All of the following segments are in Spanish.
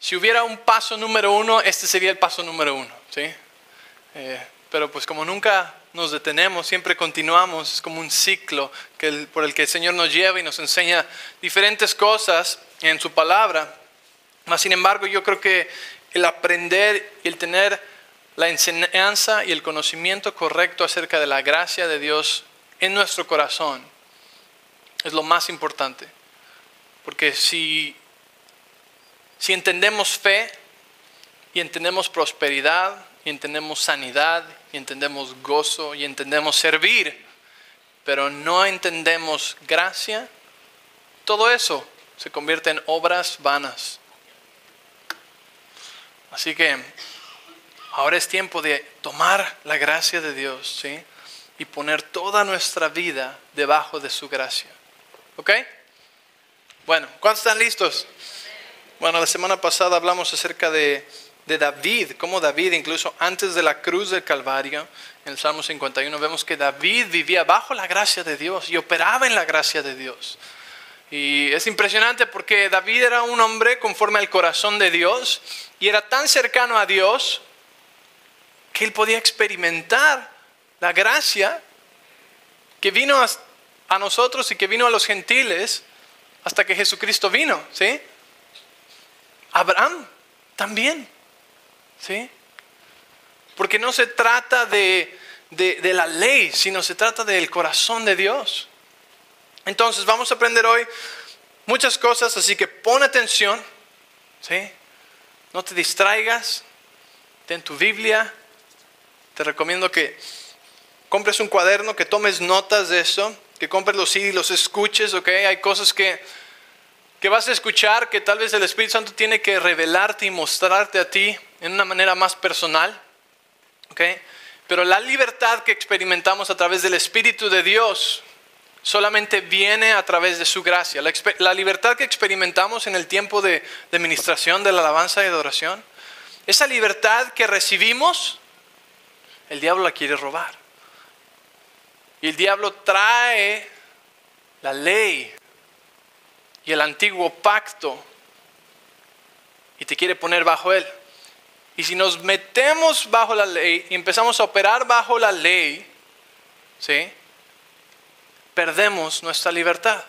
Si hubiera un paso número 1, este sería el paso número 1, ¿sí? Pero pues como nunca nos detenemos, siempre continuamos, es como un ciclo por el que el Señor nos lleva y nos enseña diferentes cosas en su palabra. Mas sin embargo, yo creo que el aprender y el tener la enseñanza y el conocimiento correcto acerca de la gracia de Dios en nuestro corazón es lo más importante. Porque si entendemos fe y entendemos prosperidad y entendemos sanidad y entendemos gozo y entendemos servir, pero no entendemos gracia, todo eso se convierte en obras vanas. Así que ahora es tiempo de tomar la gracia de Dios, ¿sí? Y poner toda nuestra vida debajo de su gracia. ¿Ok? Bueno, ¿cuántos están listos? Bueno, la semana pasada hablamos acerca de David, cómo David, incluso antes de la cruz del Calvario, en el Salmo 51, vemos que David vivía bajo la gracia de Dios y operaba en la gracia de Dios. Y es impresionante porque David era un hombre conforme al corazón de Dios y era tan cercano a Dios que él podía experimentar la gracia que vino a nosotros y que vino a los gentiles hasta que Jesucristo vino, ¿sí? Abraham también, ¿sí? Porque no se trata de la ley, sino se trata del corazón de Dios. Entonces vamos a aprender hoy muchas cosas, así que pon atención, ¿sí? No te distraigas, ten tu Biblia. Te recomiendo que compres un cuaderno, que tomes notas de eso, que compres los CDs y los escuches, ¿ok? Hay cosas que vas a escuchar que tal vez el Espíritu Santo tiene que revelarte y mostrarte a ti en una manera más personal, ¿ok? Pero la libertad que experimentamos a través del Espíritu de Dios solamente viene a través de su gracia. La libertad que experimentamos en el tiempo de ministración, de la alabanza y adoración, esa libertad que recibimos, el diablo la quiere robar. Y el diablo trae la ley y el antiguo pacto y te quiere poner bajo él. Y si nos metemos bajo la ley y empezamos a operar bajo la ley, ¿sí? Perdemos nuestra libertad.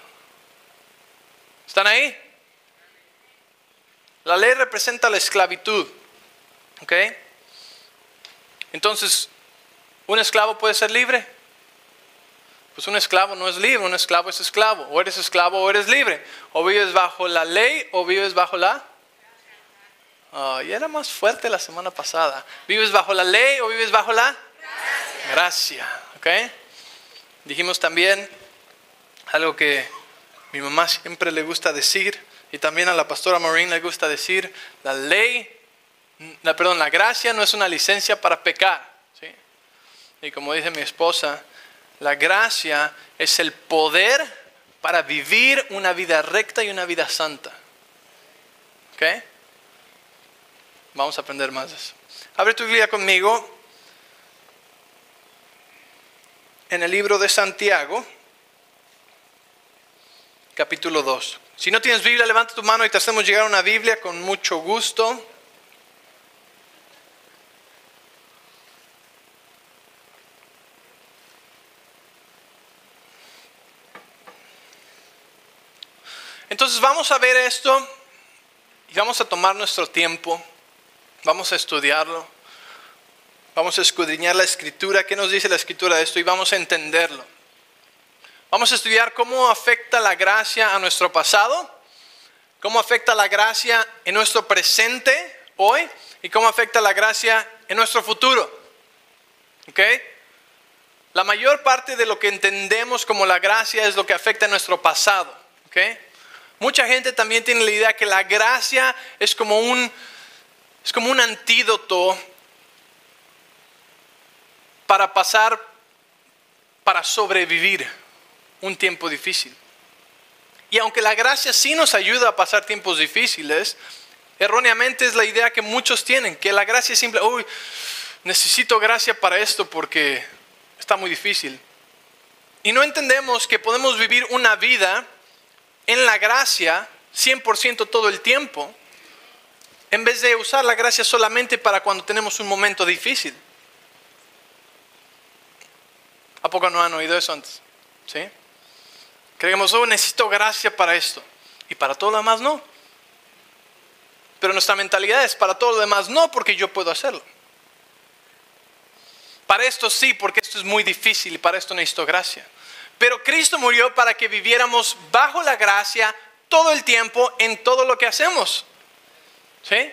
¿Están ahí? La ley representa la esclavitud, ¿ok? Entonces, ¿un esclavo puede ser libre? Pues un esclavo no es libre, un esclavo es esclavo. O eres esclavo o eres libre. O vives bajo la ley o vives bajo la... y era más fuerte la semana pasada. ¿Vives bajo la ley o vives bajo la... Gracia. ¿Ok? Dijimos también algo que mi mamá siempre le gusta decir y también a la pastora Maureen le gusta decir: la gracia no es una licencia para pecar, ¿sí? Y como dice mi esposa, la gracia es el poder para vivir una vida recta y una vida santa. ¿Ok? Vamos a aprender más de eso. Abre tu Biblia conmigo en el libro de Santiago, capítulo 2. Si no tienes Biblia, levanta tu mano y te hacemos llegar una Biblia con mucho gusto. Entonces vamos a ver esto y vamos a tomar nuestro tiempo, vamos a estudiarlo, vamos a escudriñar la Escritura, qué nos dice la Escritura de esto y vamos a entenderlo. Vamos a estudiar cómo afecta la gracia a nuestro pasado, cómo afecta la gracia en nuestro presente hoy y cómo afecta la gracia en nuestro futuro. ¿Ok? La mayor parte de lo que entendemos como la gracia es lo que afecta a nuestro pasado. ¿Ok? Mucha gente también tiene la idea que la gracia es como un antídoto para sobrevivir un tiempo difícil. Y aunque la gracia sí nos ayuda a pasar tiempos difíciles, erróneamente es la idea que muchos tienen, que la gracia es simple, necesito gracia para esto porque está muy difícil. Y no entendemos que podemos vivir una vida en la gracia 100% todo el tiempo en vez de usar la gracia solamente para cuando tenemos un momento difícil. ¿A poco no han oído eso antes? ¿Sí? Creemos, necesito gracia para esto. Y para todo lo demás no. Pero nuestra mentalidad es para todo lo demás no, porque yo puedo hacerlo. Para esto sí, porque esto es muy difícil y para esto necesito gracia. Pero Cristo murió para que viviéramos bajo la gracia todo el tiempo en todo lo que hacemos. ¿Sí?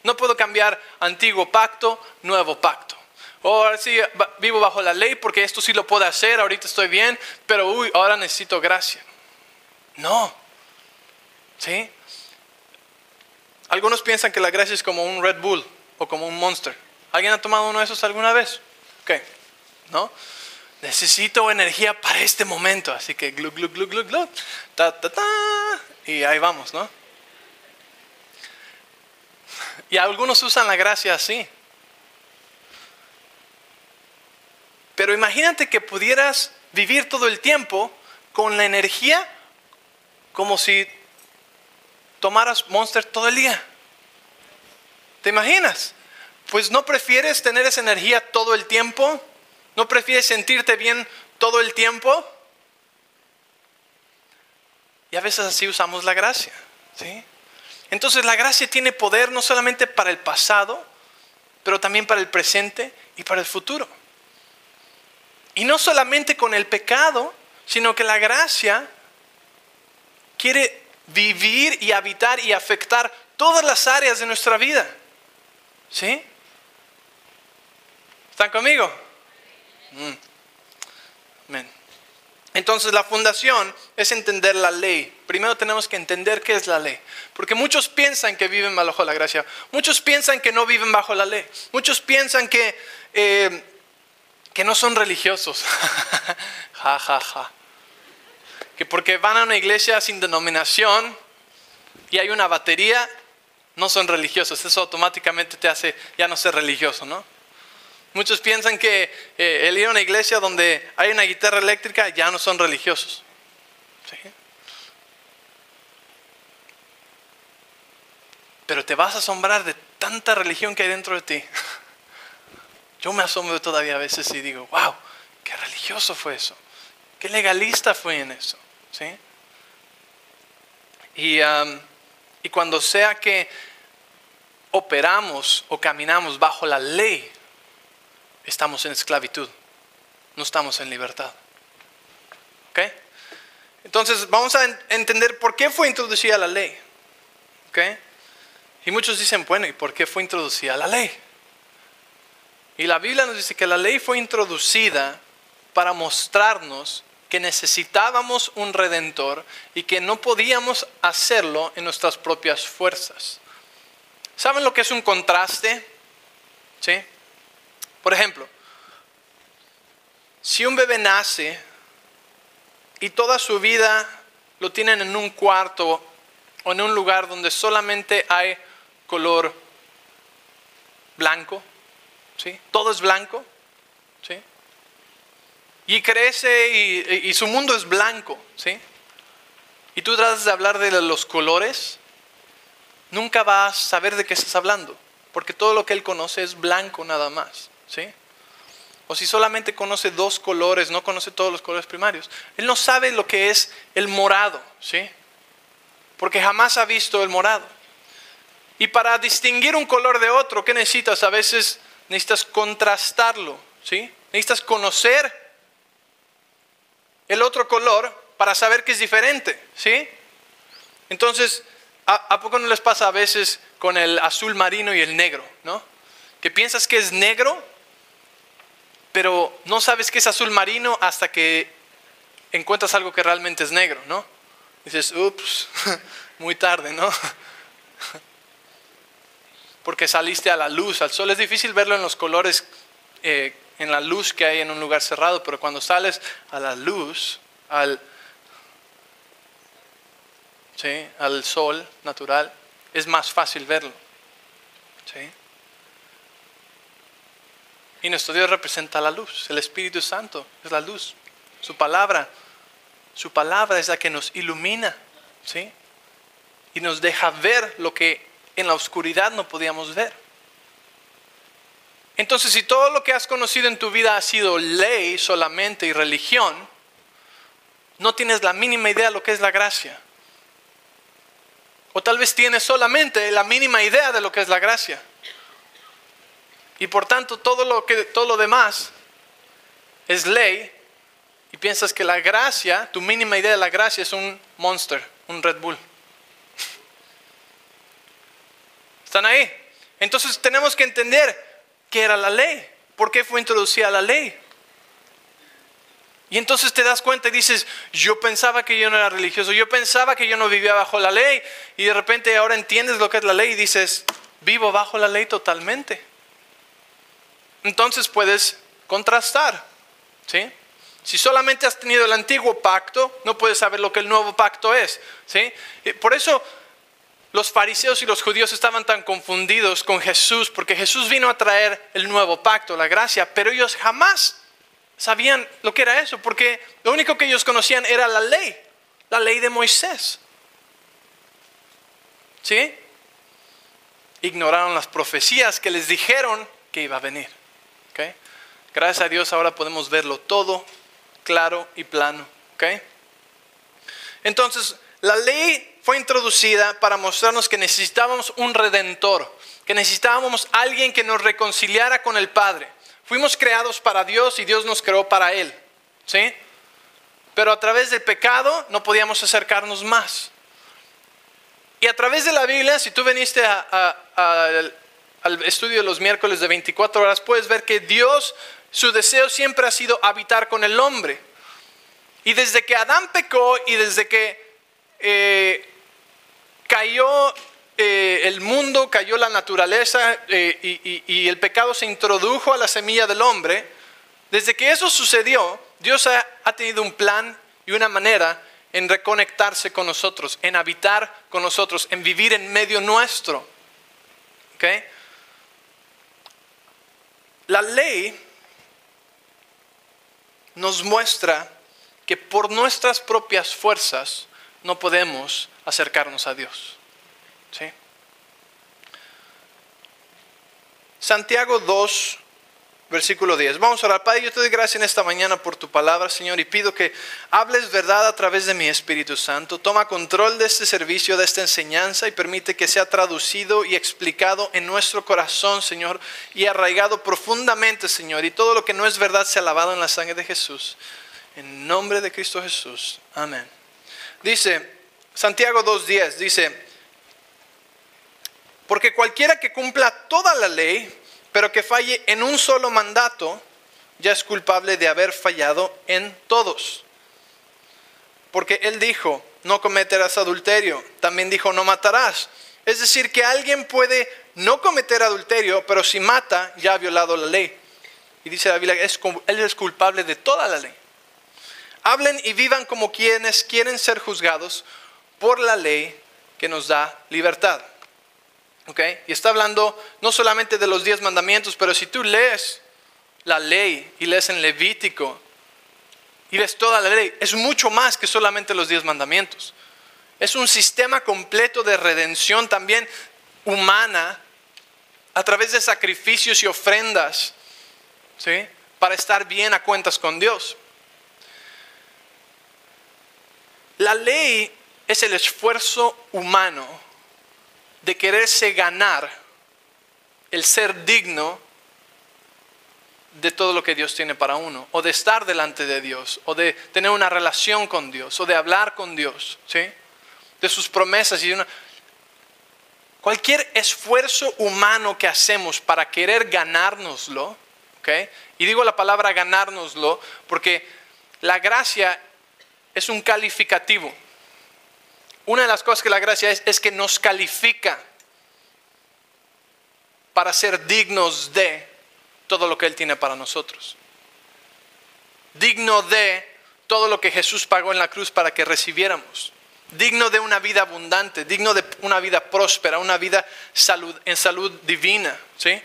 No puedo cambiar antiguo pacto, nuevo pacto. Ahora sí vivo bajo la ley porque esto sí lo puedo hacer, ahorita estoy bien, pero ahora necesito gracia. No. ¿Sí? Algunos piensan que la gracia es como un Red Bull o como un Monster. ¿Alguien ha tomado uno de esos alguna vez? Ok. ¿No? Necesito energía para este momento, así que glu, glu, glu, glu, glu, ta, ta, ta, y ahí vamos, ¿no? Y algunos usan la gracia así. Pero imagínate que pudieras vivir todo el tiempo con la energía como si tomaras Monster todo el día. ¿Te imaginas? Pues ¿no prefieres tener esa energía todo el tiempo? ¿No prefieres sentirte bien todo el tiempo? Y a veces así usamos la gracia, ¿sí? Entonces la gracia tiene poder no solamente para el pasado, pero también para el presente y para el futuro. Y no solamente con el pecado, sino que la gracia quiere vivir y habitar y afectar todas las áreas de nuestra vida. ¿Sí? ¿Están conmigo? Amén. Entonces la fundación es entender la ley. Primero tenemos que entender qué es la ley. Porque muchos piensan que viven bajo la gracia. Muchos piensan que no viven bajo la ley. Muchos piensan que no son religiosos. Ja, ja, ja. Que porque van a una iglesia sin denominación y hay una batería, no son religiosos. Eso automáticamente te hace ya no ser religioso, ¿no? Muchos piensan que el ir a una iglesia donde hay una guitarra eléctrica ya no son religiosos. ¿Sí? Pero te vas a asombrar de tanta religión que hay dentro de ti. Yo me asombro todavía a veces y digo, wow, qué religioso fue eso. Qué legalista fue en eso. ¿Sí? Y cuando sea que operamos o caminamos bajo la ley, estamos en esclavitud, no estamos en libertad. ¿Ok? Entonces vamos a entender por qué fue introducida la ley. ¿Ok? Y muchos dicen, bueno, ¿y por qué fue introducida la ley? Y la Biblia nos dice que la ley fue introducida para mostrarnos que necesitábamos un redentor y que no podíamos hacerlo en nuestras propias fuerzas. ¿Saben lo que es un contraste? ¿Sí? Por ejemplo, si un bebé nace y toda su vida lo tienen en un cuarto o en un lugar donde solamente hay color blanco, ¿sí? Todo es blanco, ¿sí? Y crece y su mundo es blanco, ¿sí? Y tú tratas de hablar de los colores, nunca vas a saber de qué estás hablando, porque todo lo que él conoce es blanco nada más, ¿sí? O si solamente conoce dos colores, no conoce todos los colores primarios, él no sabe lo que es el morado, ¿sí? Porque jamás ha visto el morado. Y para distinguir un color de otro, ¿qué necesitas? A veces necesitas contrastarlo, ¿sí? Necesitas conocer el otro color para saber que es diferente, ¿sí? Entonces, ¿a poco no les pasa a veces con el azul marino y el negro, ¿no? Que piensas que es negro, pero no sabes que es azul marino hasta que encuentras algo que realmente es negro, ¿no? Dices, ups, muy tarde, ¿no? Porque saliste a la luz, al sol. Es difícil verlo en los colores, en la luz que hay en un lugar cerrado, pero cuando sales a la luz, al sol natural, es más fácil verlo. ¿Sí? Y nuestro Dios representa la luz, el Espíritu Santo es la luz, su palabra es la que nos ilumina, ¿sí? Y nos deja ver lo que en la oscuridad no podíamos ver. Entonces, si todo lo que has conocido en tu vida ha sido ley solamente y religión, no tienes la mínima idea de lo que es la gracia. O tal vez tienes solamente la mínima idea de lo que es la gracia. Y por tanto, todo lo demás es ley. Y piensas que la gracia, tu mínima idea de la gracia es un Monster, un Red Bull. ¿Están ahí? Entonces tenemos que entender qué era la ley. ¿Por qué fue introducida la ley? Y entonces te das cuenta y dices, yo pensaba que yo no era religioso, yo pensaba que yo no vivía bajo la ley. Y de repente ahora entiendes lo que es la ley y dices, vivo bajo la ley totalmente. Entonces puedes contrastar, ¿sí? Si solamente has tenido el antiguo pacto, no puedes saber lo que el nuevo pacto es, ¿sí? Y por eso los fariseos y los judíos estaban tan confundidos con Jesús, porque Jesús vino a traer el nuevo pacto, la gracia, pero ellos jamás sabían lo que era eso, porque lo único que ellos conocían era la ley de Moisés. ¿Sí? Ignoraron las profecías que les dijeron que iba a venir. ¿Okay? Gracias a Dios ahora podemos verlo todo claro y plano. ¿Okay? Entonces, la ley fue introducida para mostrarnos que necesitábamos un redentor, que necesitábamos alguien que nos reconciliara con el Padre. Fuimos creados para Dios y Dios nos creó para Él, ¿sí? Pero a través del pecado no podíamos acercarnos más. Y a través de la Biblia, si tú viniste al estudio de los miércoles de 24 horas, puedes ver que Dios, su deseo siempre ha sido habitar con el hombre. Y desde que Adán pecó y desde que cayó el mundo, cayó la naturaleza y el pecado se introdujo a la semilla del hombre, desde que eso sucedió, Dios ha tenido un plan y una manera en reconectarse con nosotros, en habitar con nosotros, en vivir en medio nuestro. ¿Okay? La ley nos muestra que por nuestras propias fuerzas no podemos acercarnos a Dios. ¿Sí? Santiago 2, versículo 10. Vamos a orar. Padre, yo te doy gracias en esta mañana por tu palabra, Señor, y pido que hables verdad a través de mi Espíritu Santo. Toma control de este servicio, de esta enseñanza, y permite que sea traducido y explicado en nuestro corazón, Señor, y arraigado profundamente, Señor, y todo lo que no es verdad sea lavado en la sangre de Jesús. En nombre de Cristo Jesús. Amén. Dice Santiago 2:10, dice: porque cualquiera que cumpla toda la ley, pero que falle en un solo mandato, ya es culpable de haber fallado en todos. Porque él dijo, no cometerás adulterio. También dijo, no matarás. Es decir, que alguien puede no cometer adulterio, pero si mata, ya ha violado la ley. Y dice la Biblia, él es culpable de toda la ley. Hablen y vivan como quienes quieren ser juzgados por la ley que nos da libertad. ¿Okay? Y está hablando no solamente de los 10 mandamientos, pero si tú lees la ley y lees en Levítico y ves toda la ley, es mucho más que solamente los 10 mandamientos. Es un sistema completo de redención también humana a través de sacrificios y ofrendas, ¿sí? Para estar bien a cuentas con Dios. La ley es el esfuerzo humano de quererse ganar el ser digno de todo lo que Dios tiene para uno, o de estar delante de Dios, o de tener una relación con Dios, o de hablar con Dios, ¿sí? De sus promesas y cualquier esfuerzo humano que hacemos para querer ganárnoslo, ¿okay? Y digo la palabra ganárnoslo porque la gracia es un calificativo. Una de las cosas que la gracia es que nos califica para ser dignos de todo lo que Él tiene para nosotros. Digno de todo lo que Jesús pagó en la cruz para que recibiéramos. Digno de una vida abundante, digno de una vida próspera, una vida en salud divina, ¿sí?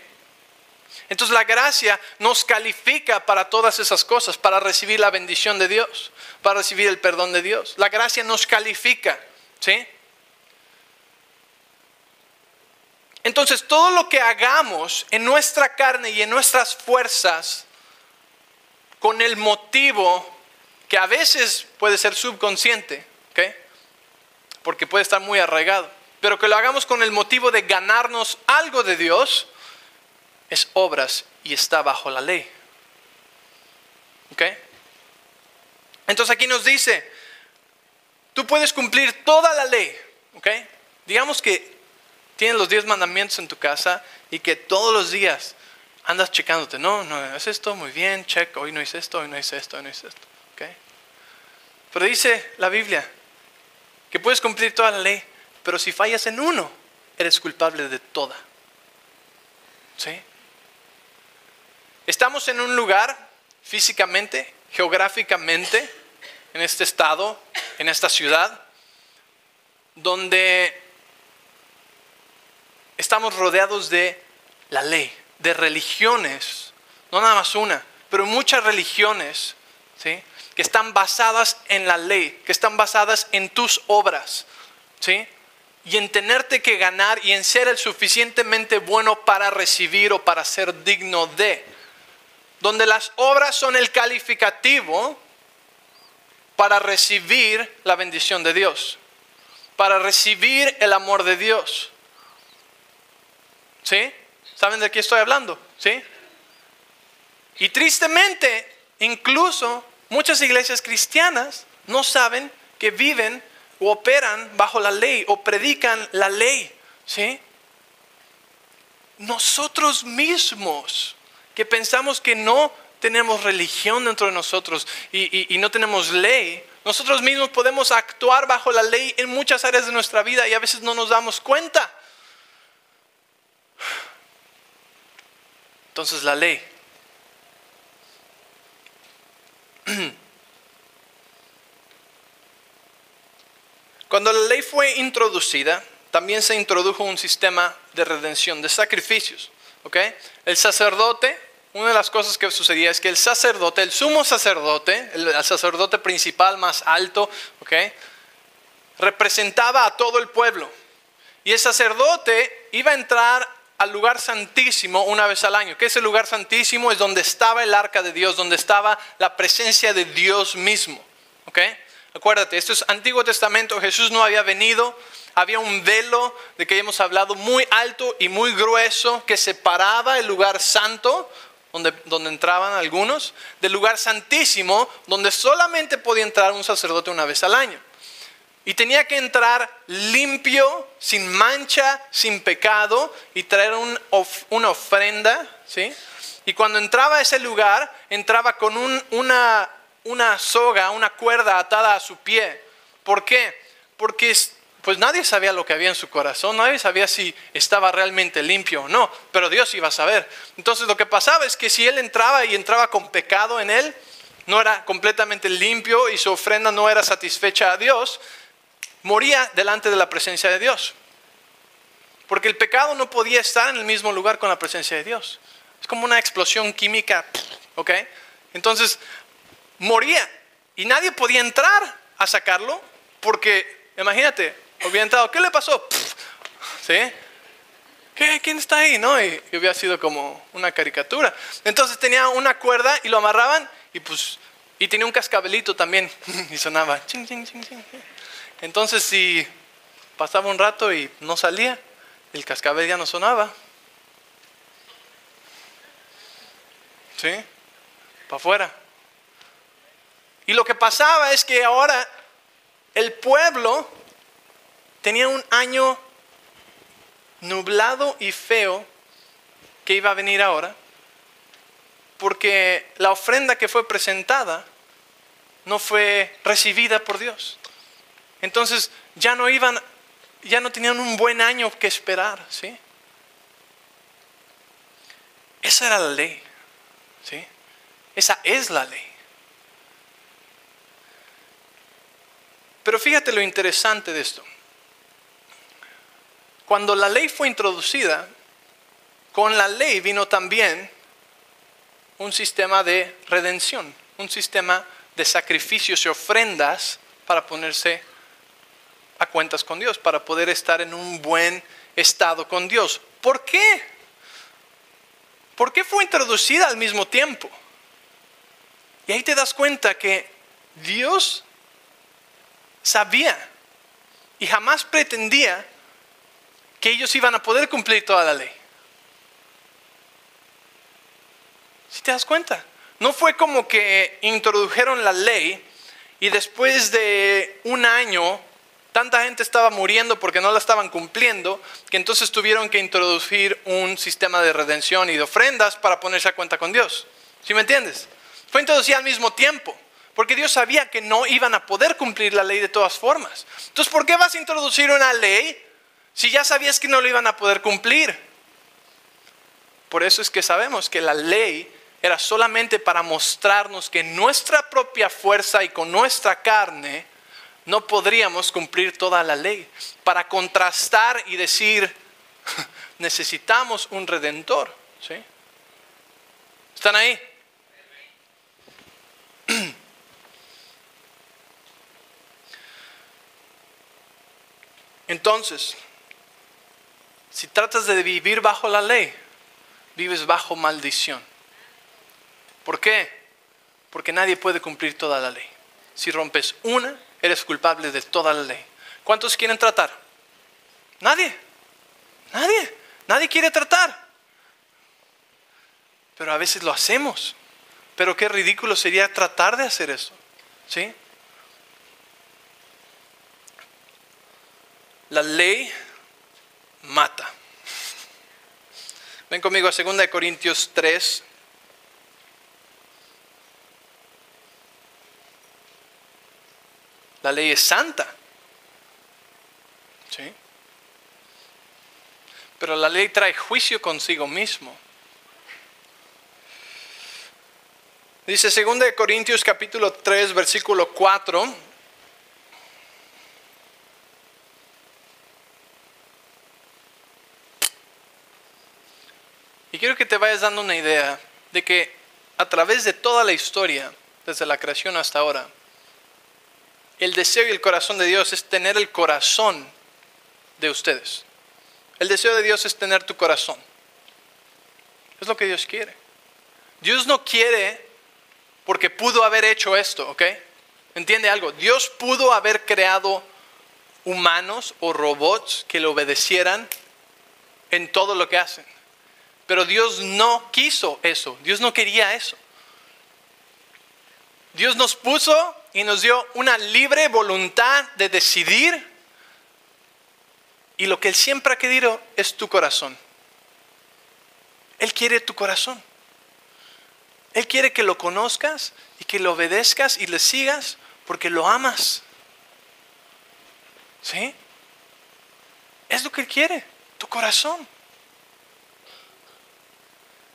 Entonces la gracia nos califica para todas esas cosas, para recibir la bendición de Dios, para recibir el perdón de Dios. La gracia nos califica, ¿sí? Entonces todo lo que hagamos en nuestra carne y en nuestras fuerzas, con el motivo que a veces puede ser subconsciente, ¿ok? Porque puede estar muy arraigado, pero que lo hagamos con el motivo de ganarnos algo de Dios, es obras y está bajo la ley. ¿Ok? Entonces aquí nos dice, tú puedes cumplir toda la ley. ¿Ok? Digamos que tienes los 10 mandamientos en tu casa y que todos los días andas checándote. No, es esto, muy bien, check, hoy no hice esto, hoy no hice esto, hoy no hice esto. ¿Ok? Pero dice la Biblia que puedes cumplir toda la ley, pero si fallas en uno, eres culpable de toda. ¿Sí? Estamos en un lugar físicamente, geográficamente, en este estado, en esta ciudad, donde estamos rodeados de la ley, de religiones, no nada más una, pero muchas religiones, ¿sí? Que están basadas en la ley, que están basadas en tus obras, ¿sí? Y en tenerte que ganar y en ser el suficientemente bueno para recibir o para ser digno de. Donde las obras son el calificativo para recibir la bendición de Dios, para recibir el amor de Dios. ¿Sí? ¿Saben de qué estoy hablando? ¿Sí? Y tristemente, incluso muchas iglesias cristianas no saben que viven o operan bajo la ley o predican la ley. ¿Sí? Nosotros mismos que pensamos que no tenemos religión dentro de nosotros y no tenemos ley, nosotros mismos podemos actuar bajo la ley en muchas áreas de nuestra vida y a veces no nos damos cuenta. Entonces la ley. Cuando la ley fue introducida, también se introdujo un sistema de redención, de sacrificios. ¿Okay? El sacerdote, una de las cosas que sucedía es que el sacerdote, el sumo sacerdote, el sacerdote principal más alto, ¿okay? Representaba a todo el pueblo. Y el sacerdote iba a entrar al lugar santísimo una vez al año. ¿Qué es el lugar santísimo? Es donde estaba el arca de Dios, donde estaba la presencia de Dios mismo. ¿Okay? Acuérdate, esto es Antiguo Testamento, Jesús no había venido. Había un velo de que hemos hablado muy alto y muy grueso que separaba el lugar santo, donde entraban algunos, del lugar santísimo, donde solamente podía entrar un sacerdote una vez al año. Y tenía que entrar limpio, sin mancha, sin pecado, y traer una ofrenda, ¿sí? Y cuando entraba a ese lugar, entraba con una soga, una cuerda atada a su pie. ¿Por qué? Porque pues nadie sabía lo que había en su corazón, nadie sabía si estaba realmente limpio o no, pero Dios iba a saber. Entonces lo que pasaba es que si él entraba con pecado en él, no era completamente limpio y su ofrenda no era satisfecha a Dios, moría delante de la presencia de Dios. Porque el pecado no podía estar en el mismo lugar con la presencia de Dios. Es como una explosión química, ¿ok? Entonces moría y nadie podía entrar a sacarlo porque, imagínate, hubiera entrado, ¿qué le pasó? ¿Sí? ¿Quién está ahí? ¿No? Y hubiera sido como una caricatura. Entonces tenía una cuerda y lo amarraban y tenía un cascabelito también y sonaba. Ching, ching, ching, ching. Entonces si pasaba un rato y no salía, el cascabel ya no sonaba. ¿Sí? Para afuera. Y lo que pasaba es que ahora el pueblo tenía un año nublado y feo que iba a venir ahora, porque la ofrenda que fue presentada no fue recibida por Dios. Entonces ya no tenían un buen año que esperar, ¿sí? Esa era la ley, ¿sí? Esa es la ley. Pero fíjate lo interesante de esto. Cuando la ley fue introducida, con la ley vino también un sistema de redención, un sistema de sacrificios y ofrendas para ponerse a cuentas con Dios, para poder estar en un buen estado con Dios. ¿Por qué? ¿Por qué fue introducida al mismo tiempo? Y ahí te das cuenta que Dios sabía y jamás pretendía que ellos iban a poder cumplir toda la ley. ¿Sí te das cuenta? No fue como que introdujeron la ley y después de un año tanta gente estaba muriendo porque no la estaban cumpliendo, que entonces tuvieron que introducir un sistema de redención y de ofrendas para ponerse a cuenta con Dios. ¿Sí me entiendes? Fue introducida al mismo tiempo, porque Dios sabía que no iban a poder cumplir la ley de todas formas. Entonces, ¿por qué vas a introducir una ley si ya sabías que no lo iban a poder cumplir? Por eso es que sabemos que la ley era solamente para mostrarnos que nuestra propia fuerza y con nuestra carne no podríamos cumplir toda la ley. Para contrastar y decir, necesitamos un redentor. ¿Sí? ¿Están ahí? Entonces, si tratas de vivir bajo la ley, vives bajo maldición. ¿Por qué? Porque nadie puede cumplir toda la ley. Si rompes una, eres culpable de toda la ley. ¿Cuántos quieren tratar? Nadie. Nadie quiere tratar. Pero a veces lo hacemos. Pero qué ridículo sería tratar de hacer eso. ¿Sí? La ley mata. Ven conmigo a 2 Corintios 3. La ley es santa. ¿Sí? Pero la ley trae juicio consigo mismo. Dice 2 Corintios capítulo 3, versículo 4. Y quiero que te vayas dando una idea de que a través de toda la historia, desde la creación hasta ahora, el deseo y el corazón de Dios es tener el corazón de ustedes. El deseo de Dios es tener tu corazón. Es lo que Dios quiere. Dios no quiere porque pudo haber hecho esto, ¿ok? ¿Entiende algo? Dios pudo haber creado humanos o robots que le obedecieran en todo lo que hacen. Pero Dios no quiso eso. Dios no quería eso. Dios nos puso y nos dio una libre voluntad de decidir. Y lo que Él siempre ha querido es tu corazón. Él quiere tu corazón. Él quiere que lo conozcas y que lo obedezcas y le sigas porque lo amas. ¿Sí? Es lo que Él quiere, tu corazón.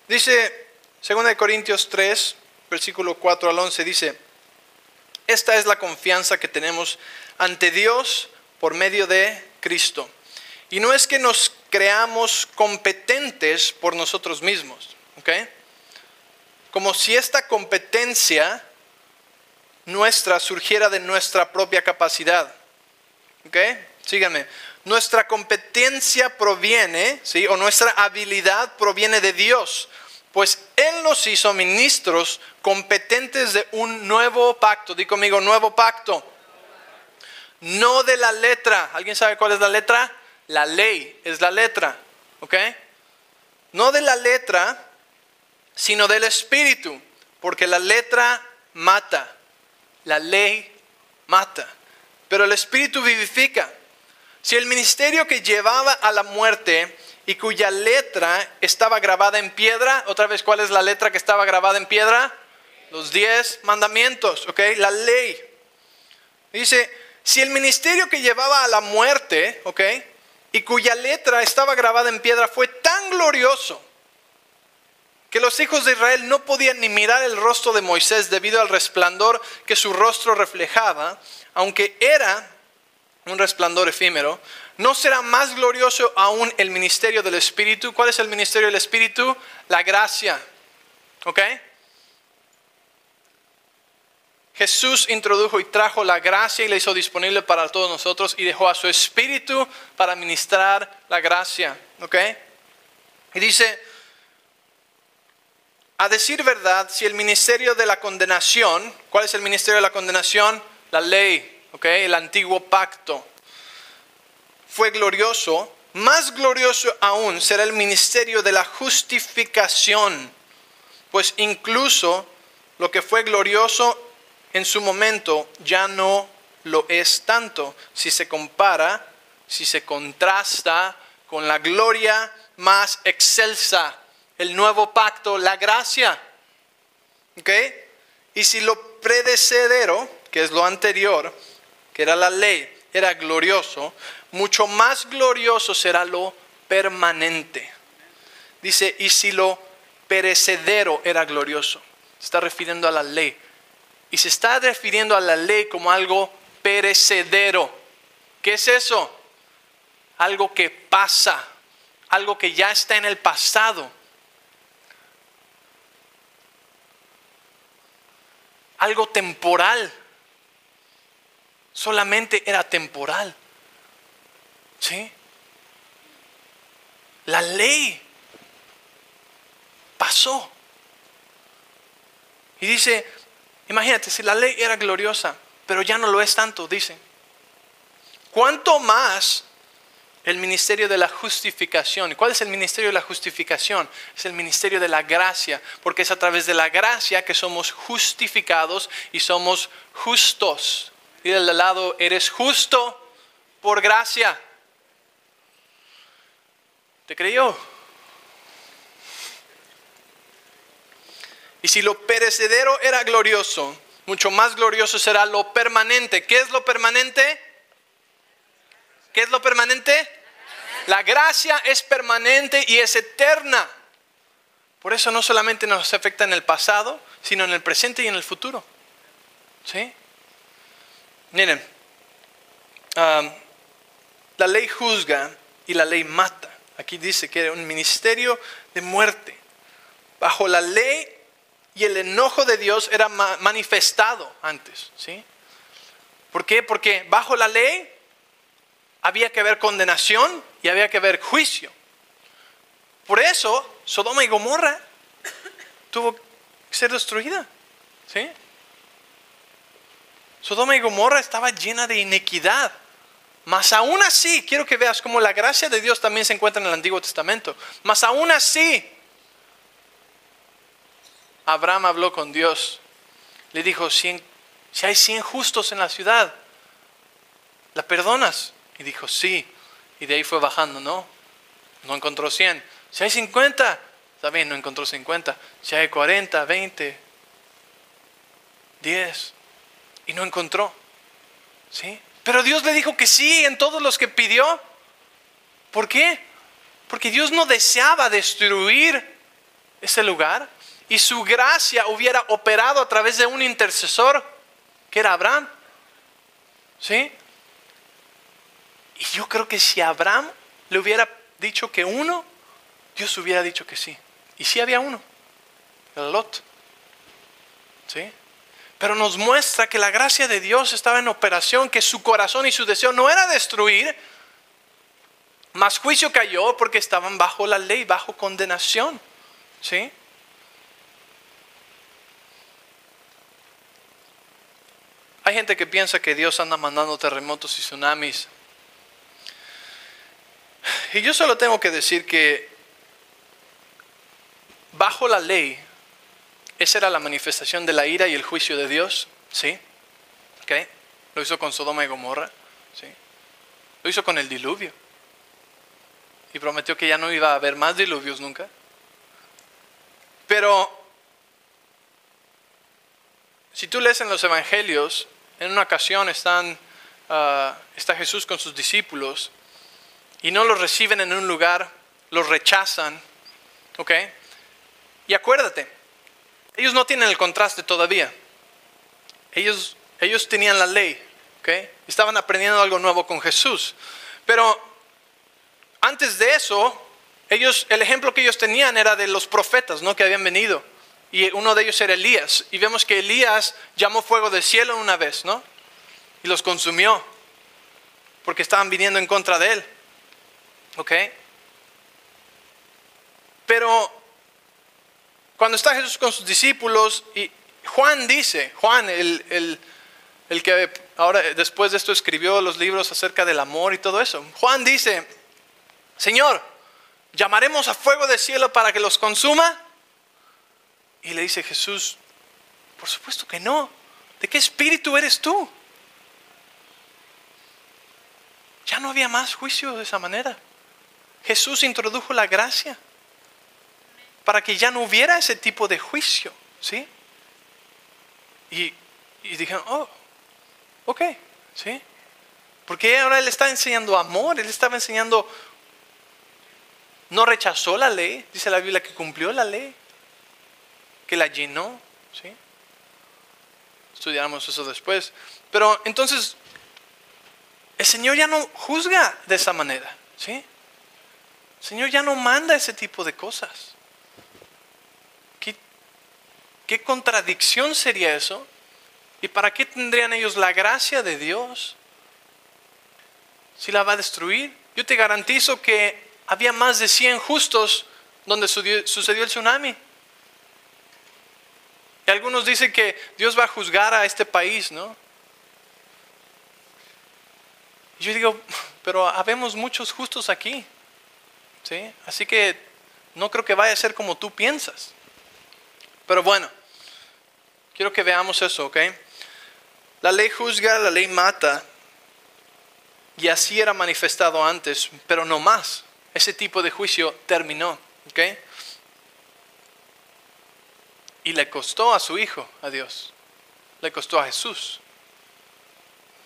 Dice 2 Corintios 3, versículo 4 al 11, dice: esta es la confianza que tenemos ante Dios por medio de Cristo. Y no es que nos creamos competentes por nosotros mismos, ¿ok? Como si esta competencia nuestra surgiera de nuestra propia capacidad, ¿ok? Síganme. Nuestra competencia proviene, ¿sí? O nuestra habilidad proviene de Dios, pues Él nos hizo ministros competentes de un nuevo pacto. Di conmigo, nuevo pacto. No de la letra. ¿Alguien sabe cuál es la letra? La ley es la letra, ¿ok? No de la letra, sino del Espíritu, porque la letra mata, la ley mata, pero el Espíritu vivifica. Si el ministerio que llevaba a la muerte y cuya letra estaba grabada en piedra, otra vez, ¿cuál es la letra que estaba grabada en piedra? Los 10 mandamientos, ¿ok? La ley. Dice, si el ministerio que llevaba a la muerte, ¿ok? Y cuya letra estaba grabada en piedra fue tan glorioso que los hijos de Israel no podían ni mirar el rostro de Moisés debido al resplandor que su rostro reflejaba, aunque era un resplandor efímero, ¿no será más glorioso aún el ministerio del Espíritu? ¿Cuál es el ministerio del Espíritu? La gracia. ¿Ok? Jesús introdujo y trajo la gracia y la hizo disponible para todos nosotros y dejó a su Espíritu para ministrar la gracia. ¿Ok? Y dice, a decir verdad, si el ministerio de la condenación, ¿cuál es el ministerio de la condenación? La ley, ¿ok? El antiguo pacto. Fue glorioso, más glorioso aún será el ministerio de la justificación, pues incluso lo que fue glorioso en su momento ya no lo es tanto si se compara, si se contrasta con la gloria más excelsa, el nuevo pacto, la gracia. ¿Ok? Y si lo predecedero, que es lo anterior, que era la ley, era glorioso, mucho más glorioso será lo permanente. Dice, y si lo perecedero era glorioso, se está refiriendo a la ley. Y se está refiriendo a la ley como algo perecedero. ¿Qué es eso? Algo que pasa, algo que ya está en el pasado. Algo temporal. Solamente era temporal. ¿Sí? La ley pasó. Y dice, imagínate, si la ley era gloriosa, pero ya no lo es tanto, dice. ¿Cuánto más el ministerio de la justificación? ¿Y cuál es el ministerio de la justificación? Es el ministerio de la gracia, porque es a través de la gracia que somos justificados y somos justos. Y del lado, eres justo por gracia. ¿Te creyó? Y si lo perecedero era glorioso, mucho más glorioso será lo permanente. ¿Qué es lo permanente? ¿Qué es lo permanente? La gracia es permanente y es eterna. Por eso no solamente nos afecta en el pasado, sino en el presente y en el futuro. ¿Sí? Miren, la ley juzga y la ley mata. Aquí dice que era un ministerio de muerte. Bajo la ley y el enojo de Dios era manifestado antes. ¿Sí? ¿Por qué? Porque bajo la ley había que haber condenación y había que haber juicio. Por eso Sodoma y Gomorra tuvo que ser destruida. ¿Sí? Sodoma y Gomorra estaba llena de iniquidad. Mas aún así, quiero que veas cómo la gracia de Dios también se encuentra en el Antiguo Testamento. Mas aún así, Abraham habló con Dios. Le dijo, si hay 100 justos en la ciudad, ¿la perdonas? Y dijo, sí. Y de ahí fue bajando, no encontró 100. Si hay 50, está bien, no encontró 50. Si hay 40, 20, 10, y no encontró. ¿Sí? Pero Dios le dijo que sí en todos los que pidió. ¿Por qué? Porque Dios no deseaba destruir ese lugar y su gracia hubiera operado a través de un intercesor que era Abraham. ¿Sí? Y yo creo que si Abraham le hubiera dicho que uno, Dios hubiera dicho que sí. Y sí había uno, el Lot. ¿Sí? Pero nos muestra que la gracia de Dios estaba en operación, que su corazón y su deseo no era destruir, mas juicio cayó porque estaban bajo la ley, bajo condenación. ¿Sí? Hay gente que piensa que Dios anda mandando terremotos y tsunamis. Y yo solo tengo que decir que bajo la ley, esa era la manifestación de la ira y el juicio de Dios. ¿Sí? ¿Okay? Lo hizo con Sodoma y Gomorra. ¿Sí? Lo hizo con el diluvio. Y prometió que ya no iba a haber más diluvios nunca. Pero si tú lees en los evangelios, en una ocasión está Jesús con sus discípulos y no los reciben en un lugar, los rechazan. ¿Ok? Y acuérdate, ellos no tienen el contraste todavía. Ellos tenían la ley. ¿Ok? Estaban aprendiendo algo nuevo con Jesús. Pero antes de eso, el ejemplo que ellos tenían era de los profetas, ¿no? Que habían venido. Y uno de ellos era Elías. Y vemos que Elías llamó fuego del cielo una vez, ¿no? Y los consumió. Porque estaban viniendo en contra de él. ¿Ok? Pero cuando está Jesús con sus discípulos, y Juan dice, Juan, el que ahora después de esto escribió los libros acerca del amor y todo eso, Juan dice, Señor, ¿llamaremos a fuego del cielo para que los consuma? Y le dice Jesús, por supuesto que no. ¿De qué espíritu eres tú? Ya no había más juicio de esa manera. Jesús introdujo la gracia para que ya no hubiera ese tipo de juicio, ¿sí? Y dijeron, oh, ok, ¿sí? Porque ahora Él está enseñando amor, Él estaba enseñando, no rechazó la ley, dice la Biblia que cumplió la ley, que la llenó, ¿sí? Estudiaremos eso después. Pero entonces, el Señor ya no juzga de esa manera, ¿sí? El Señor ya no manda ese tipo de cosas. ¿Qué contradicción sería eso? ¿Y para qué tendrían ellos la gracia de Dios si la va a destruir? Yo te garantizo que había más de 100 justos donde sucedió el tsunami. Y algunos dicen que Dios va a juzgar a este país, ¿no? Y yo digo, pero habemos muchos justos aquí, ¿sí? Así que no creo que vaya a ser como tú piensas. Pero bueno, quiero que veamos eso, ¿ok? La ley juzga, la ley mata. Y así era manifestado antes, pero no más. Ese tipo de juicio terminó, ¿ok? Y le costó a su Hijo, a Dios. Le costó a Jesús.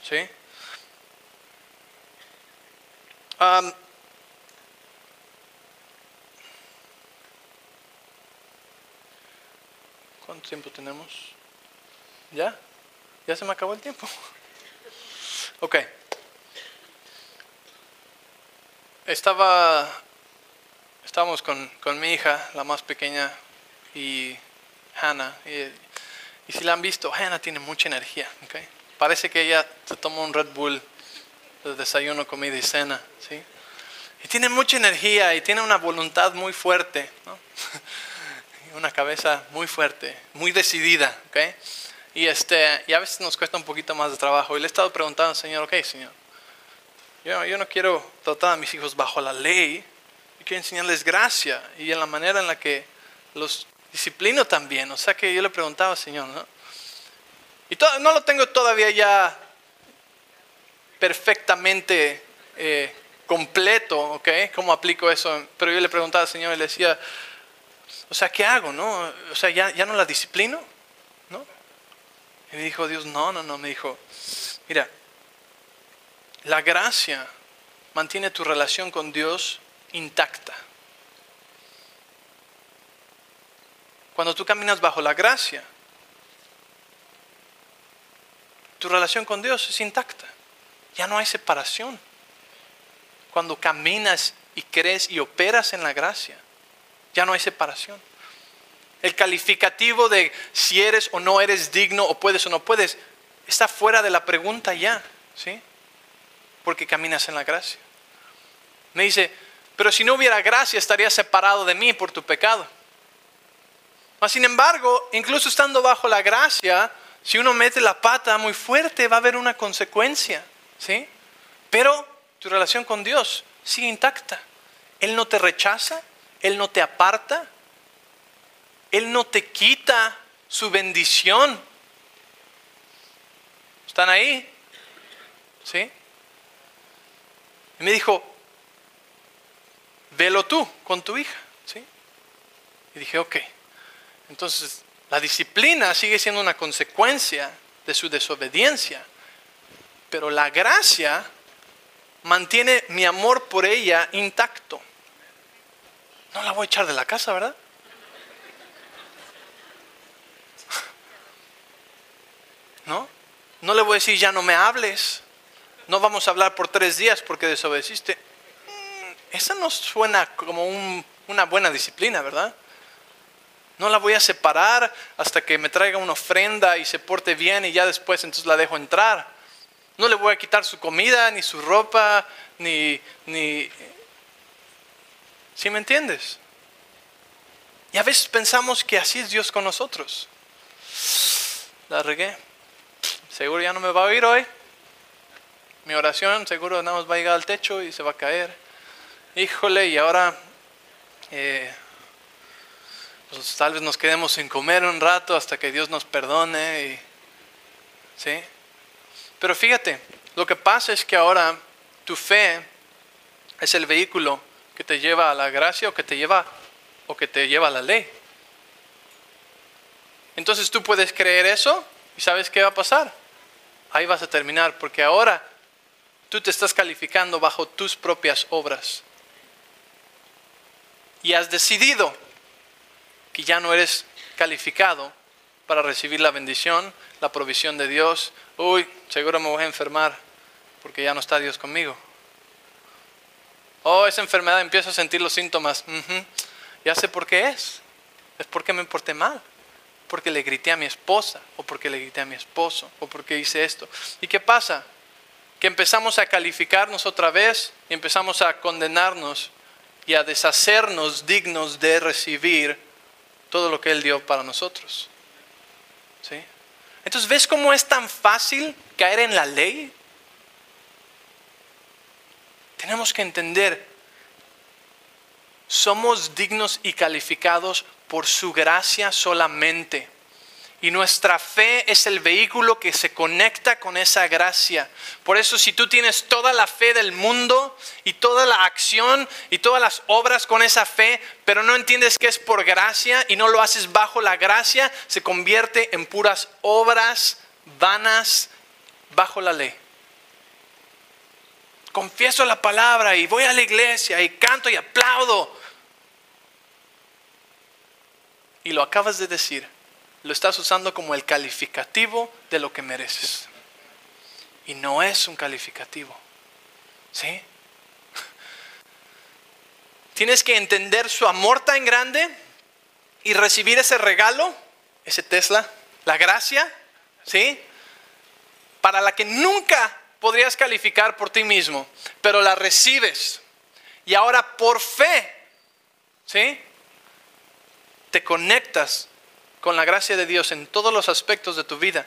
¿Sí? ¿Cuánto tiempo tenemos? ¿Ya? ¿Ya se me acabó el tiempo? Ok. Estábamos con mi hija, la más pequeña, y Hannah. Y si la han visto, Hannah tiene mucha energía. ¿Okay? Parece que ella se toma un Red Bull de desayuno, comida y cena. ¿Sí? Y tiene mucha energía y tiene una voluntad muy fuerte, ¿no? Una cabeza muy fuerte, muy decidida. ¿Okay? Y a veces nos cuesta un poquito más de trabajo. Y le he estado preguntando al Señor, ok, Señor, yo no quiero tratar a mis hijos bajo la ley. Yo quiero enseñarles gracia y en la manera en la que los disciplino también. O sea que yo le preguntaba al Señor, ¿no? Y no lo tengo todavía ya perfectamente completo, ¿ok? ¿Cómo aplico eso? Pero yo le preguntaba al Señor y le decía, o sea, ¿qué hago, no? O sea, ¿ya no la disciplino? ¿No? Y me dijo Dios, no, me dijo, mira, la gracia mantiene tu relación con Dios intacta. Cuando tú caminas bajo la gracia, tu relación con Dios es intacta. Ya no hay separación. Cuando caminas y crees y operas en la gracia, ya no hay separación. El calificativo de si eres o no eres digno o puedes o no puedes, está fuera de la pregunta ya, ¿sí? Porque caminas en la gracia. Me dice, pero si no hubiera gracia estarías separado de mí por tu pecado. Mas sin embargo, incluso estando bajo la gracia, si uno mete la pata muy fuerte va a haber una consecuencia, ¿sí? Pero tu relación con Dios sigue intacta. Él no te rechaza, Él no te aparta, Él no te quita su bendición. ¿Están ahí? ¿Sí? Y me dijo, velo tú con tu hija, ¿sí? Y dije, ok. Entonces, la disciplina sigue siendo una consecuencia de su desobediencia, pero la gracia mantiene mi amor por ella intacto. No la voy a echar de la casa, ¿verdad? No le voy a decir ya no me hables, no vamos a hablar por 3 días porque desobedeciste. Esa no suena como una buena disciplina, ¿verdad? No la voy a separar hasta que me traiga una ofrenda y se porte bien y ya después entonces la dejo entrar. No le voy a quitar su comida, ni su ropa, ni... ¿Sí me entiendes? Y a veces pensamos que así es Dios con nosotros. La regué. Seguro ya no me va a oír hoy. Mi oración seguro nada más va a llegar al techo y se va a caer. Híjole, y ahora pues tal vez nos quedemos sin comer un rato hasta que Dios nos perdone. ¿Sí? Pero fíjate, lo que pasa es que ahora tu fe es el vehículo que te lleva a la gracia o que te lleva a la ley. Entonces tú puedes creer eso y ¿sabes qué va a pasar? Ahí vas a terminar, porque ahora tú te estás calificando bajo tus propias obras. Y has decidido que ya no eres calificado para recibir la bendición, la provisión de Dios. Uy, seguro me voy a enfermar porque ya no está Dios conmigo. Oh, esa enfermedad, empiezo a sentir los síntomas. Ya sé por qué es. Es porque me porté mal. Porque le grité a mi esposa, o porque le grité a mi esposo, o porque hice esto. ¿Y qué pasa? Que empezamos a calificarnos otra vez y empezamos a condenarnos y a deshacernos dignos de recibir todo lo que Él dio para nosotros. ¿Sí? Entonces, ¿ves cómo es tan fácil caer en la ley? Tenemos que entender, somos dignos y calificados por su gracia solamente. Y nuestra fe es el vehículo que se conecta con esa gracia. Por eso si tú tienes toda la fe del mundo y toda la acción y todas las obras con esa fe, pero no entiendes que es por gracia y no lo haces bajo la gracia, se convierte en puras obras vanas bajo la ley. Confieso la palabra y voy a la iglesia y canto y aplaudo. Y lo acabas de decir. Lo estás usando como el calificativo de lo que mereces. Y no es un calificativo. ¿Sí? Tienes que entender su amor tan grande y recibir ese regalo, ese Tesla, la gracia, ¿sí? Para la que nunca podrías calificar por ti mismo, pero la recibes. Y ahora por fe, ¿sí? Te conectas con la gracia de Dios en todos los aspectos de tu vida.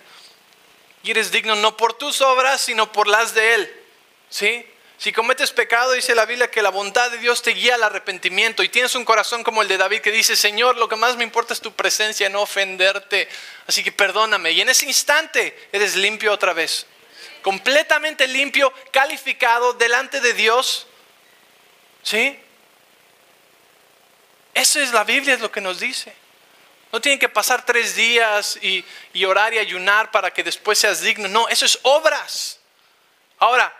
Y eres digno no por tus obras, sino por las de Él. ¿Sí? Si cometes pecado, dice la Biblia que la bondad de Dios te guía al arrepentimiento. Y tienes un corazón como el de David que dice, Señor, lo que más me importa es tu presencia, no ofenderte. Así que perdóname. Y en ese instante eres limpio otra vez. Completamente limpio, calificado delante de Dios. ¿Sí? Eso es la Biblia, es lo que nos dice. No tienen que pasar 3 días y orar y ayunar para que después seas digno. No, eso es obras. Ahora,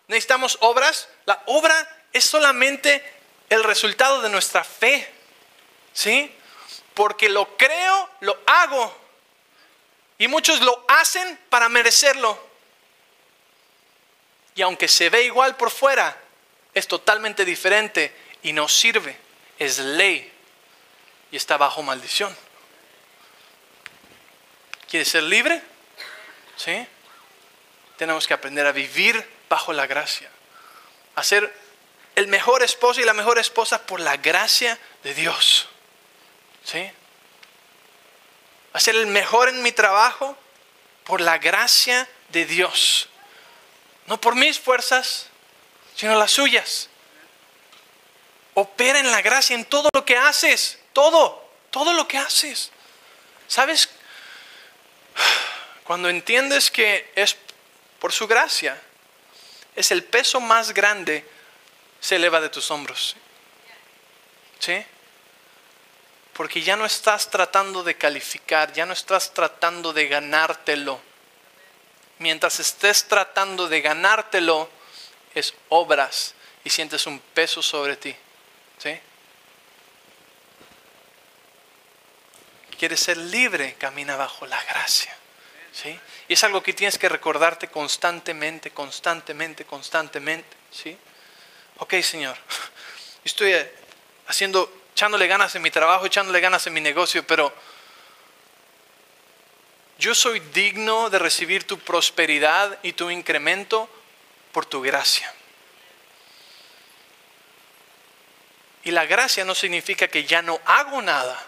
¿necesitamos obras? La obra es solamente el resultado de nuestra fe. ¿Sí? Porque lo creo, lo hago. Y muchos lo hacen para merecerlo. Y aunque se ve igual por fuera, es totalmente diferente y no sirve. Es ley y está bajo maldición. ¿Quieres ser libre? ¿Sí? Tenemos que aprender a vivir bajo la gracia. A ser el mejor esposo y la mejor esposa por la gracia de Dios. ¿Sí? A ser el mejor en mi trabajo por la gracia de Dios. No por mis fuerzas, sino las suyas. Opera en la gracia en todo lo que haces. Todo lo que haces. ¿Sabes? Cuando entiendes que es por su gracia, es el peso más grande se eleva de tus hombros. ¿Sí? Porque ya no estás tratando de calificar, ya no estás tratando de ganártelo. Mientras estés tratando de ganártelo, es obras y sientes un peso sobre ti. ¿Sí? ¿Quieres ser libre? Camina bajo la gracia. ¿Sí? Y es algo que tienes que recordarte constantemente. ¿Sí? Ok, Señor, estoy echándole ganas en mi trabajo, echándole ganas en mi negocio, pero yo soy digno de recibir tu prosperidad y tu incremento por tu gracia. Y la gracia no significa que ya no hago nada.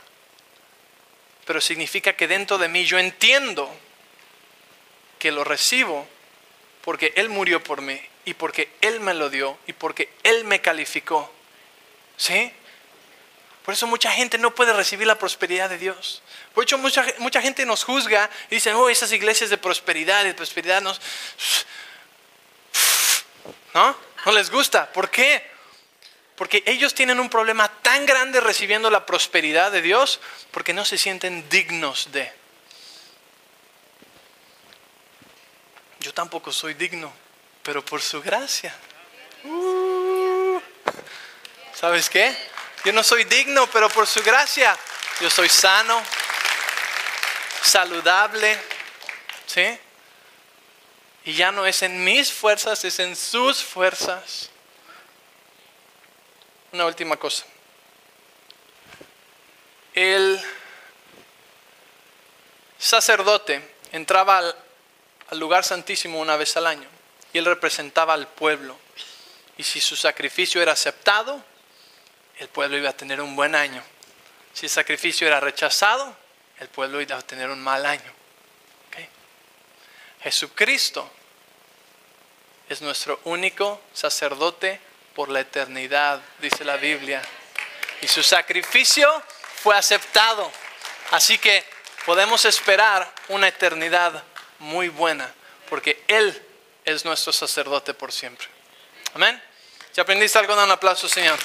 pero significa que dentro de mí yo entiendo que lo recibo porque Él murió por mí y porque Él me lo dio y porque Él me calificó. ¿Sí? Por eso mucha gente no puede recibir la prosperidad de Dios. Por eso mucha gente nos juzga y dice, oh, esas iglesias de prosperidad no les gusta. ¿Por qué? Porque ellos tienen un problema tan grande recibiendo la prosperidad de Dios porque no se sienten dignos de. Yo tampoco soy digno, pero por su gracia. ¿Sabes qué? Yo no soy digno, pero por su gracia yo soy sano, saludable, ¿sí? Y ya no es en mis fuerzas, es en sus fuerzas. Una última cosa. El sacerdote entraba al lugar santísimo una vez al año y él representaba al pueblo. Y si su sacrificio era aceptado, el pueblo iba a tener un buen año. Si el sacrificio era rechazado, el pueblo iba a tener un mal año. ¿Okay? Jesucristo es nuestro único sacerdote por la eternidad, dice la Biblia. Y su sacrificio fue aceptado. Así que podemos esperar una eternidad muy buena, porque Él es nuestro sacerdote por siempre. Amén. Si aprendiste algo, dan un aplauso, Señor.